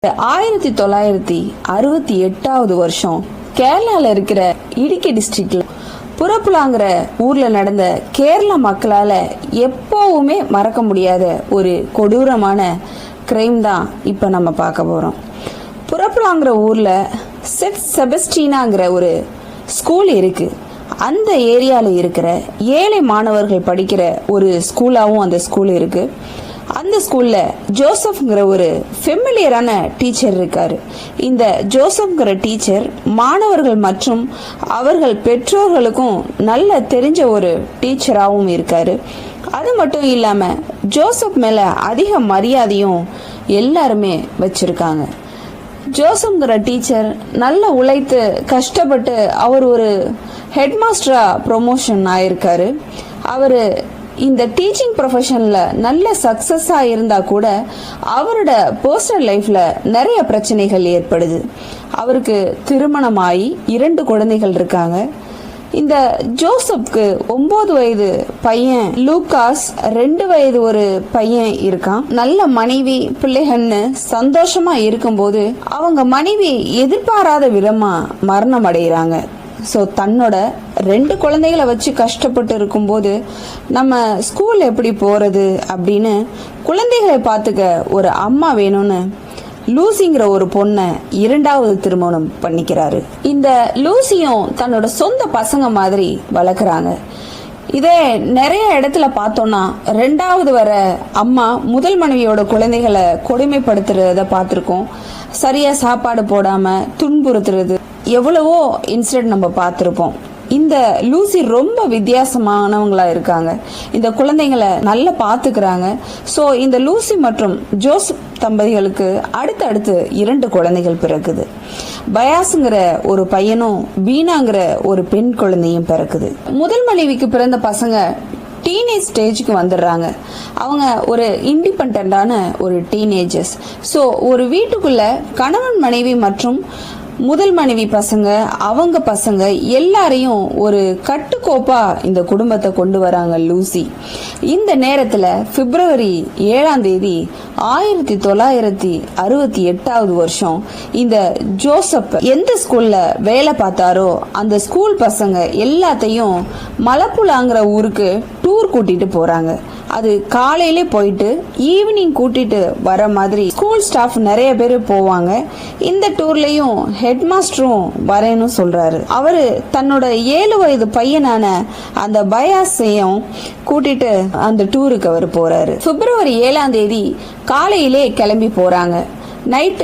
1968 வருஷம் கேரளால இருக்கிற இடுக்கி டிஸ்ட்ரிக்ட்ல புறப்புலாங்கிற ஊர்ல நடந்த கேரள மக்களால எப்பவுமே மறக்க முடியாத ஒரு கொடூரமான கிரைம் தான் இப்ப நம்ம பார்க்க போறோம். புறப்புலாங்கிற ஊர்ல செட் செபஸ்டினாங்கிற ஒரு ஸ்கூல் இருக்கு. அந்த ஏரியால இருக்கிற ஏழை மாணவர்கள் படிக்கிற ஒரு ஸ்கூலாவும் அந்த ஸ்கூல் இருக்கு. அந்த ஸ்கூல்ல ஜோசப்ங்கிற ஒரு ஃபெமிலியரான டீச்சர் இருக்காரு. இந்த ஜோசப்ங்கிற டீச்சர் மாணவர்கள் மற்றும் அவர்கள் பெற்றோர்களுக்கும் நல்ல தெரிஞ்ச ஒரு டீச்சராகவும் இருக்காரு. அது மட்டும் இல்லாம ஜோசப் மேல அதிக மரியாதையும் எல்லாருமே வச்சிருக்காங்க. ஜோசப்ங்கிற டீச்சர் நல்ல உழைத்து கஷ்டப்பட்டு அவர் ஒரு ஹெட் மாஸ்டரா ப்ரொமோஷன் ஆயிருக்காரு. அவரு இந்த டீச்சிங் ப்ரொஃபஷன்ல நல்ல சக்சஸா இருந்தா கூட அவரோட பர்சனல் லைஃப்ல நிறைய பிரச்சனைகள் ஏற்படுது. அவருக்கு திருமணமாகி 2 குழந்தைகள் இருக்காங்க. இந்த ஜோசப்க்கு 9 வயது பையன் லூகாஸ், 2 வயது ஒரு பையன் இருக்கான். நல்ல மனைவி பிள்ளைகள்னு சந்தோஷமா இருக்கும்போது அவங்க மனைவி எதிர்பாராத விதமா மரணம் அடைகிறாங்க. ஸோ தன்னோட 2 குழந்தைகளை வச்சு கஷ்டப்பட்டு இருக்கும்போது நம்ம ஸ்கூல் எப்படி போறது அப்படின்னு குழந்தைகளை பார்த்துக்க ஒரு அம்மா வேணும்னு லூசிங்கிற ஒரு பொண்ணை 2வது திருமணம் பண்ணிக்கிறாரு. இந்த லூசியும் தன்னோட சொந்த பசங்க மாதிரி வளர்க்குறாங்க. இதே நிறைய இடத்துல பார்த்தோம்னா 2வது வர அம்மா முதல் மனைவியோட குழந்தைகளை கொடுமைப்படுத்துறத பார்த்துருக்கோம். சரியா சாப்பாடு போடாம துன்புறுத்துறது எவ்வளவோ இன்சிடென்ட் நம்ம பார்த்துருப்போம். இந்த லூசி ரொம்ப வித்தியாசமானவங்களா இருக்காங்க. இந்த குழந்தைங்களை நல்லா பாத்துக்கிறாங்க. ஸோ இந்த லூசி மற்றும் ஜோசப் தம்பதிகளுக்கு அடுத்தடுத்து 2 குழந்தைகள் பிறக்குது. பயாஸ்ங்கிற ஒரு பையனும் வீணாங்கிற ஒரு பெண் குழந்தையும் பிறக்குது. முதல் மனைவிக்கு பிறந்த பசங்க டீனேஜ் ஸ்டேஜுக்கு வந்துடுறாங்க. அவங்க ஒரு இண்டிபெண்டான ஒரு டீனேஜர்ஸ். ஸோ ஒரு வீட்டுக்குள்ள கணவன் மனைவி மற்றும் முதல் மனைவி பசங்க அவங்க பசங்க எல்லாரையும் ஒரு கட்டுக்கோப்பா இந்த குடும்பத்தை கொண்டு வராங்க லூசி. இந்த நேரத்துல பிப்ரவரி 7ஆம் தேதி 1968 வருஷம் இந்த ஜோசப் எந்த ஸ்கூல்ல வேலை பார்த்தாரோ அந்த ஸ்கூல் பசங்க எல்லாத்தையும் மலப்புலாங்கிற ஊருக்கு டூர் கூட்டிட்டு போறாங்க. அது காலையிலே போயிட்டு ஈவினிங் கூட்டிட்டு வர மாதிரி ஸ்கூல் ஸ்டாஃப் நிறைய பேர் போவாங்க. இந்த டூர்லயும் ஹெட் மாஸ்டரும் வரேன்னு சொல்றாரு. அவரு தன்னோட 7 வயது பையனான அந்த பயாஸையும் கூட்டிட்டு அந்த டூருக்கு அவர் போறாரு. பிப்ரவரி 7ஆம் தேதி காலையிலே கிளம்பி போறாங்க. நைட்டு